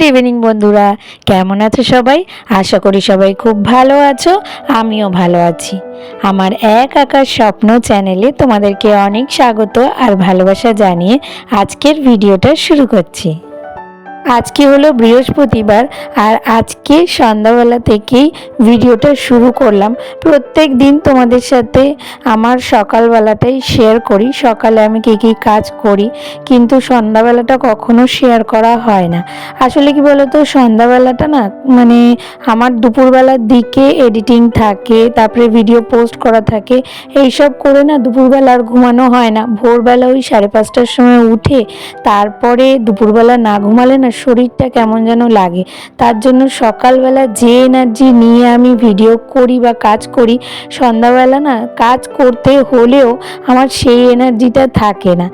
Good evening বন্ধুরা, কেমন আছো সবাই? আশা করি সবাই খুব ভালো আছো। আমিও ভালো আছি। আমার এক আকার স্বপ্ন চ্যানেলে তোমাদেরকে অনেক স্বাগত আর ভালোবাসা জানিয়ে আজকের ভিডিওটা শুরু করছি। আজকে হলো বৃহস্পতিবার আর আজকে সন্ধ্যাবেলা থেকেই ভিডিওটা শুরু করলাম। প্রত্যেক দিন তোমাদের সাথে আমার সকালবেলাটাই শেয়ার করি, সকালে আমি কী কী কাজ করি, কিন্তু সন্ধ্যাবেলাটা কখনো শেয়ার করা হয় না। আসলে কি বলতো, সন্ধ্যাবেলাটা না আমার দুপুরবেলার দিকে এডিটিং থাকে, তারপরে ভিডিও পোস্ট করা থাকে, এইসব করে না দুপুরবেলা আর ঘুমানো হয় না। ভোরবেলা ওই 5:30টার সময় উঠে তারপরে দুপুরবেলা না ঘুমালে না শরীরটা কেমন যেন লাগে। তার জন্য সকালবেলা যে এনার্জি নিয়ে আমি ভিডিও করি বা কাজ করি, সন্ধ্যাবেলা না কাজ করতে হলেও আমার সেই এনার্জিটা থাকে না।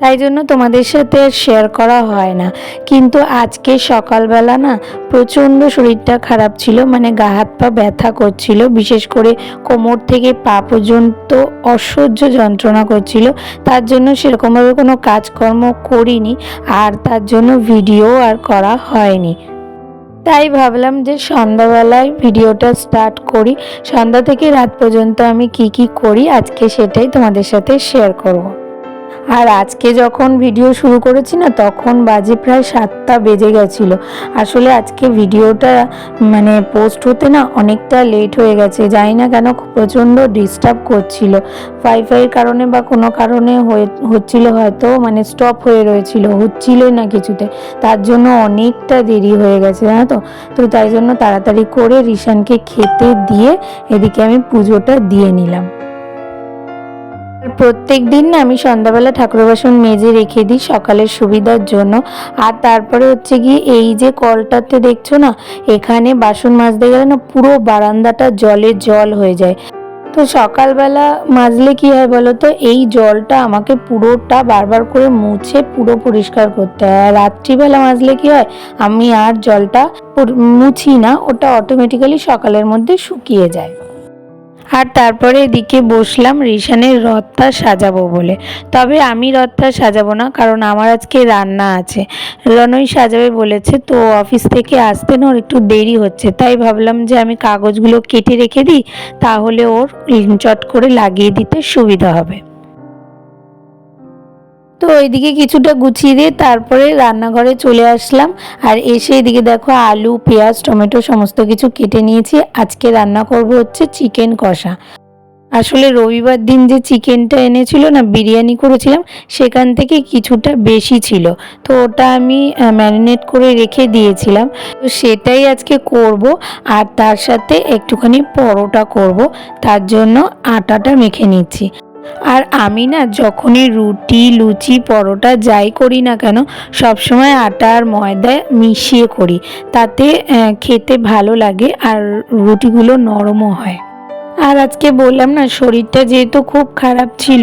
তাই জন্য তোমাদের সাথে শেয়ার করা হয় না। কিন্তু আজকে সকালবেলা না প্রচণ্ড শরীরটা খারাপ ছিল, গা হাত পা ব্যথা করছিল, বিশেষ করে কোমর থেকে পা পর্যন্ত অসহ্য যন্ত্রণা করছিল। তার জন্য সেরকমভাবে কোনো কাজকর্ম করিনি, আর তার জন্য ভিডিও আর করা হয়নি। তাই ভাবলাম যে সন্ধ্যাবেলায় ভিডিওটা স্টার্ট করি। সন্ধ্যা থেকে রাত পর্যন্ত আমি কি কি করি আজকে সেটাই তোমাদের সাথে শেয়ার করব। আর আজকে যখন ভিডিও শুরু করেছি না, তখন বাজে প্রায় 7টা বেজে গেছিলো। আসলে আজকে ভিডিওটা পোস্ট হতে না অনেকটা লেট হয়ে গেছে। জানি না কেন প্রচণ্ড ডিস্টার্ব করছিল, ওয়াইফাইয়ের কারণে বা কোনো কারণে হচ্ছিল হয়তো, স্টপ হয়ে রয়েছিল, হচ্ছিলই না কিছুতে। তার জন্য অনেকটা দেরি হয়ে গেছে, জানো তো তাই জন্য তাড়াতাড়ি করে রিশানকে খেতে দিয়ে এদিকে আমি পুজোটা দিয়ে নিলাম। প্রত্যেক দিন না আমি সন্ধ্যাবেলা ঠাকুর বাসন মেজে রেখে দিই সকালের সুবিধার জন্য। আর তারপরে হচ্ছে গিয়ে এই যে কলটাতে দেখছো না, এখানে বাসন মাজতে গেলে না পুরো বারান্দাটা জলে জল হয়ে যায়। তো সকালবেলা মাজলে কি হয় বলো তো, এই জলটা আমাকে পুরোটা বারবার করে মুছে পুরো পরিষ্কার করতে হয়। আর রাত্রিবেলা মাজলে কি হয়, আমি আর জলটা মুছি না, ওটা অটোমেটিক্যালি সকালের মধ্যে শুকিয়ে যায়। আর তারপরে এদিকে বসলাম রিশানের রথটা সাজাবো বলে। তবে আমি রথটা সাজাবো না, কারণ আমার আজকে রান্না আছে। রনই সাজাবে বলেছে, তো অফিস থেকে আসতে না ওর একটু দেরি হচ্ছে, তাই ভাবলাম যে আমি কাগজগুলো কেটে রেখে দিই, তাহলে ওর চট করে লাগিয়ে দিতে সুবিধা হবে। তো ওইদিকে কিছুটা গুছিয়ে দিয়ে তারপরে রান্নাঘরে চলে আসলাম। আর এসে এদিকে দেখো আলু, পেঁয়াজ, টমেটো সমস্ত কিছু কেটে নিয়েছি। আজকে রান্না করব হচ্ছে চিকেন কষা। আসলে রবিবার দিন যে চিকেনটা এনেছিল না, বিরিয়ানি করেছিলাম, সেখান থেকে কিছুটা বেশি ছিল, তো ওটা আমি ম্যারিনেট করে রেখে দিয়েছিলাম। তো সেটাই আজকে করব, আর তার সাথে একটুখানি পরোটা করব। তার জন্য আটাটা মেখে নিচ্ছি। আর আমি না যখনই রুটি, লুচি, পরোটা যাই করি না কেন, সবসময় আটা আর ময়দা মিশিয়ে করি, তাতে খেতে ভালো লাগে আর রুটিগুলো নরমও হয়। আর আজকে বললাম না শরীরটা যেহেতু খুব খারাপ ছিল,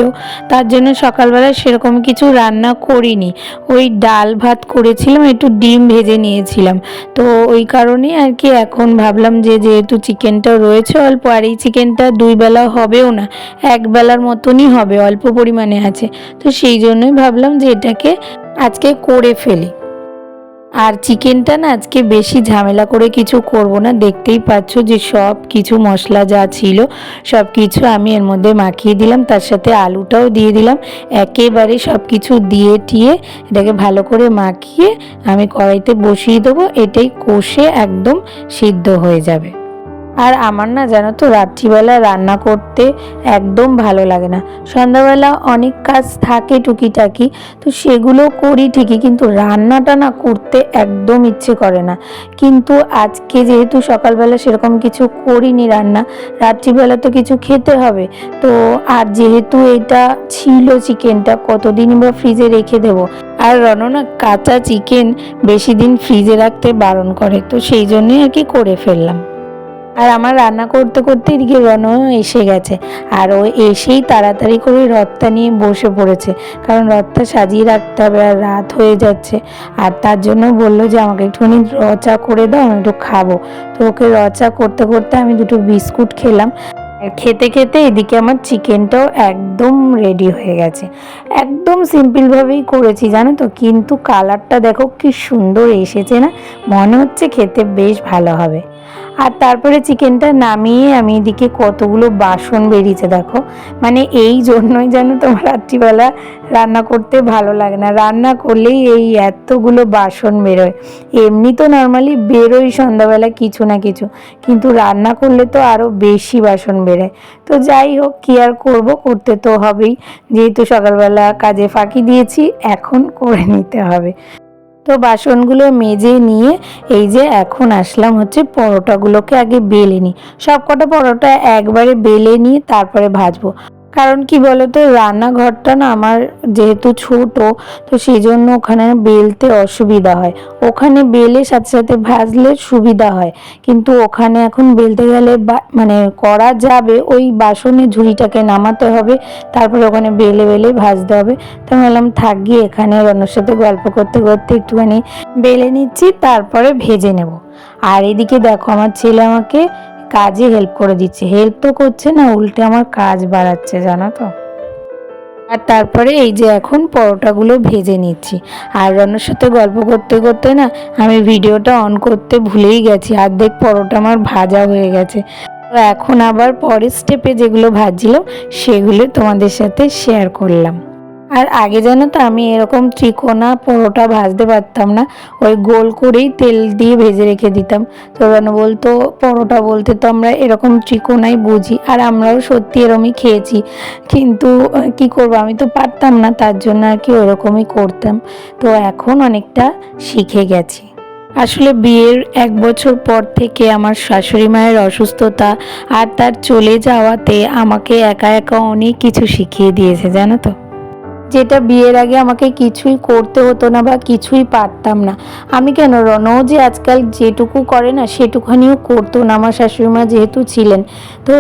তার জন্য সকালবেলা সেরকম কিছু রান্না করিনি। ওই ডাল ভাত করেছিলাম, একটু ডিম ভেজে নিয়েছিলাম। তো ওই কারণেই আর কি এখন ভাবলাম যে যেহেতু চিকেনটা রয়েছে অল্প, আর এই চিকেনটা 2 বেলা হবেও না, 1 বেলার মতনই হবে, অল্প পরিমাণে আছে। তো সেই জন্যই ভাবলাম যে এটাকে আজকে করে ফেলি। আর চিকেনটা না আজকে বেশি ঝামেলা করে কিছু করব না। দেখতেই পাচ্ছ যে সব কিছু মশলা যা ছিল সব কিছু আমি এর মধ্যে মাখিয়ে দিলাম, তার সাথে আলুটাও দিয়ে দিলাম। একেবারে সব কিছু দিয়ে টিয়ে এটাকে ভালো করে মাখিয়ে আমি কড়াইতে বসিয়ে দেবো, এটাই কষে একদম সিদ্ধ হয়ে যাবে। আর আমার না জানো তো রাত্রিবেলা রান্না করতে একদম ভালো লাগে না। সন্ধ্যাবেলা অনেক কাজ থাকে টুকিটাকি, তো সেগুলো করি ঠিকই, কিন্তু রান্নাটা না করতে একদম ইচ্ছে করে না। কিন্তু আজকে যেহেতু সকালবেলা সেরকম কিছু করিনি রান্না, রাত্রিবেলা তো কিছু খেতে হবে, তো আর যেহেতু এটা ছিল চিকেনটা, কতদিন বা ফ্রিজে রেখে দেবো। আর রণ না কাঁচা চিকেন বেশি দিন ফ্রিজে রাখতে বারণ করে, তো সেই জন্যই আর কি করে ফেললাম। আর আমার রান্না করতে করতে এদিকে রনও এসে গেছে, আর ও এসেই তাড়াতাড়ি করে রথটা নিয়ে বসে পড়েছে, কারণ রথটা সাজিয়ে রাখতে হবে আর রাত হয়ে যাচ্ছে। আর তার জন্য বললো যে আমাকে একটুখানি র চা করে দাও, আমি একটু খাবো। তো ওকে র চা করতে করতে আমি 2টো বিস্কুট খেলাম। আর খেতে খেতে এদিকে আমার চিকেনটাও একদম রেডি হয়ে গেছে। একদম সিম্পলভাবেই করেছি জানো তো, কিন্তু কালারটা দেখো কি সুন্দর এসেছে না, মনে হচ্ছে খেতে বেশ ভালো হবে। আর তারপরে চিকেনটা নামিয়ে আমি এদিকে কতগুলো বাসন বেরিয়েছে দেখো, মানে এই জন্যই যেন তোমার রাত্রিবেলা রান্না করতে ভালো লাগে না, রান্না করলেই এই এতগুলো বাসন বেরোয়। এমনি তো নর্মালি বেরোই সন্ধ্যাবেলা কিছু না কিছু, কিন্তু রান্না করলে তো আরও বেশি বাসন বেরোয়। তো যাই হোক, কী আর করবো, করতে তো হবেই, যেহেতু সকালবেলা কাজে ফাঁকি দিয়েছি, এখন করে নিতে হবে। তো বাসনগুলো মেজে নিয়ে এই যে এখন আসলাম হচ্ছে পরোটাগুলোকে আগে বেলে নিই। সব কটা পরোটা একবারে বেলে নিয়ে তারপরে ভাজবো। কারণ কি বলতো, রান্নাঘরটা না আমার যেহেতু ছোট, তো সেই জন্য ওখানে বেলতে অসুবিধা হয়। ওখানে বেলে সাথে সাথে ভাজলে সুবিধা হয়, কিন্তু ওখানে এখন বেলতে গেলে মানে করা যাবে, ওই বাসনের ঝুড়িটাকে নামাতে হবে, তারপরে ওখানে বেলে বেলে ভাজতে হবে। তো আমি বললাম থাক গিয়ে, এখানে রান্নার সাথে গল্প করতে করতে একটুখানি বেলে নিচ্ছি, তারপরে ভেজে নেব। আর এদিকে দেখো আমার ছেলে আমাকে কাজে হেল্প করে দিচ্ছে, হেল্প তো করছে না, উল্টে আমার কাজ বাড়াচ্ছে জানো তো। আর তারপরে এই যে এখন পরোটাগুলো ভেজে নিচ্ছি। আর রান্নার সাথে গল্প করতে করতে না আমি ভিডিওটা অন করতে ভুলেই গেছি, অর্ধেক পরোটা আমার ভাজা হয়ে গেছে। তো এখন আবার পরের স্টেপে যেগুলো ভাজছিলাম সেগুলো তোমাদের সাথে শেয়ার করলাম। আর আগে জানো তো আমি এরকম ত্রিকোণা পরোটা ভাজতে পারতাম না, ওই গোল করেই তেল দিয়ে ভেজে রেখে দিতাম। তো রানু বলতো পরোটা বলতে তো আমরা এরকম ত্রিকোণাই বুঝি, আর আমরাও সত্যি এরকমই খেয়েছি, কিন্তু কি করবো, আমি তো পারতাম না, তার জন্য আর কি ওরকমই করতাম। তো এখন অনেকটা শিখে গেছি। আসলে বিয়ের 1 বছর পর থেকে আমার শাশুড়ি মায়ের অসুস্থতা আর তার চলে যাওয়াতে আমাকে একা একা অনেক কিছু শিখিয়ে দিয়েছে জানো তো, যেটা বিয়ের আগে আমাকে কিছুই করতে হতো না বা কিছুই পারতাম না। আমি কেন, রনও যে আজকাল যেটুকু করে না সেটুখানিও করতো না, আমার শাশুড়ি মা যেহেতু ছিলেন। তো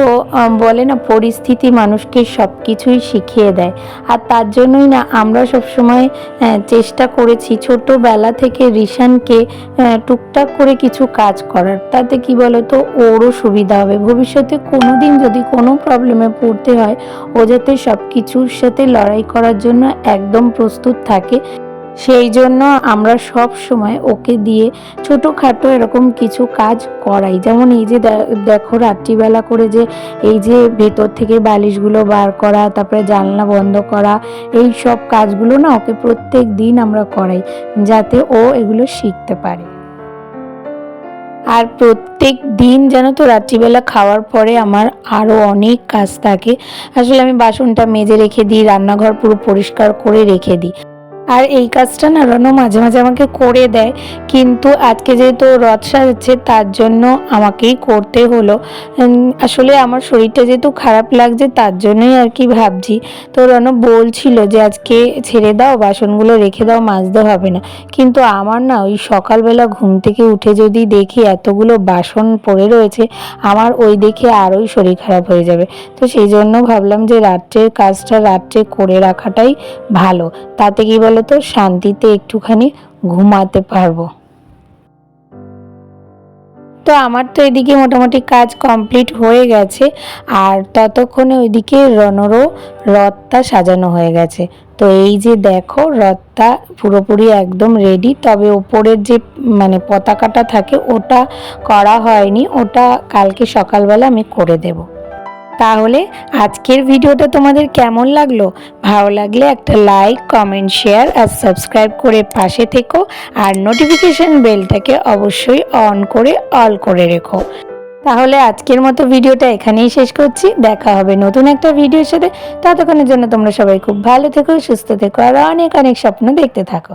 বলে না পরিস্থিতি মানুষকে সব কিছুই শিখিয়ে দেয়। আর তার জন্যই না আমরা সবসময় চেষ্টা করেছি ছোটোবেলা থেকে রিশানকে টুকটাক করে কিছু কাজ করার, তাতে কি বলতো ওরও সুবিধা হবে, ভবিষ্যতে কোনো দিন যদি কোনো প্রবলেমে পড়তে হয় ও যাতে সব কিছুর সাথে লড়াই করার জন্য একদম প্রস্তুত থাকে। সেই জন্য আমরা সব সময় ওকে দিয়ে ছোটোখাটো এরকম কিছু কাজ করাই, যেমন এই যে দেখো রাত্রিবেলা করে যে এই যে ভেতর থেকে বালিশগুলো বার করা, তারপরে জানলা বন্ধ করা, এই সব কাজগুলো না ওকে প্রত্যেক দিন আমরা করাই, যাতে ও এগুলো শিখতে পারে। আর প্রত্যেক দিন জানো তো রাত্রিবেলা খাওয়ার পরে আমার আরও অনেক কাজ থাকে। আসলে আমি বাসনটা মেজে রেখে দিই, রান্নাঘর পুরো পরিষ্কার করে রেখে দিই। আর এই কাজটা না রনো মাঝে মাঝে আমাকে করে দেয়, কিন্তু আজকে যেহেতু রথ সাজাচ্ছে তার জন্য আমাকেই করতে হলো। আসলে আমার শরীরটা যেহেতু খারাপ লাগছে তার জন্যই আর কি ভাবছি। তো রনো বলছিল যে আজকে ছেড়ে দাও, বাসনগুলো রেখে দাও, মাজতে হবে না, কিন্তু আমার না ওই সকালবেলা ঘুম থেকে উঠে যদি দেখি এতগুলো বাসন পড়ে রয়েছে, আমার ওই দেখে আরোই শরীর খারাপ হয়ে যাবে। তো সেই জন্য ভাবলাম যে রাত্রের কাজটা রাত্রে করে রাখাটাই ভালো, তাতে কি বলতো শান্তিতে একটুখানি ঘুমাতে পারবো। তো আমার তো এদিকে মোটামুটি কাজ কমপ্লিট হয়ে গেছে, আর ততক্ষণে ওইদিকে রনরও রথটা সাজানো হয়ে গেছে। তো এই যে দেখো রথটা পুরোপুরি একদম রেডি, তবে ওপরের যে মানে পতাকাটা থাকে ওটা করা হয়নি, ওটা কালকে সকালবেলা আমি করে দেব। তাহলে আজকের ভিডিওটা তোমাদের কেমন লাগলো? ভালো লাগলে একটা লাইক, কমেন্ট, শেয়ার আর সাবস্ক্রাইব করে পাশে থেকো, আর নোটিফিকেশন বেলটাকে অবশ্যই অন করে অল করে রেখো। তাহলে আজকের মতো ভিডিওটা এখানেই শেষ করছি, দেখা হবে নতুন একটা ভিডিওর সাথে। ততক্ষণের জন্য তোমরা সবাই খুব ভালো থেকো, সুস্থ থেকো আর অনেক অনেক স্বপ্ন দেখতে থাকো।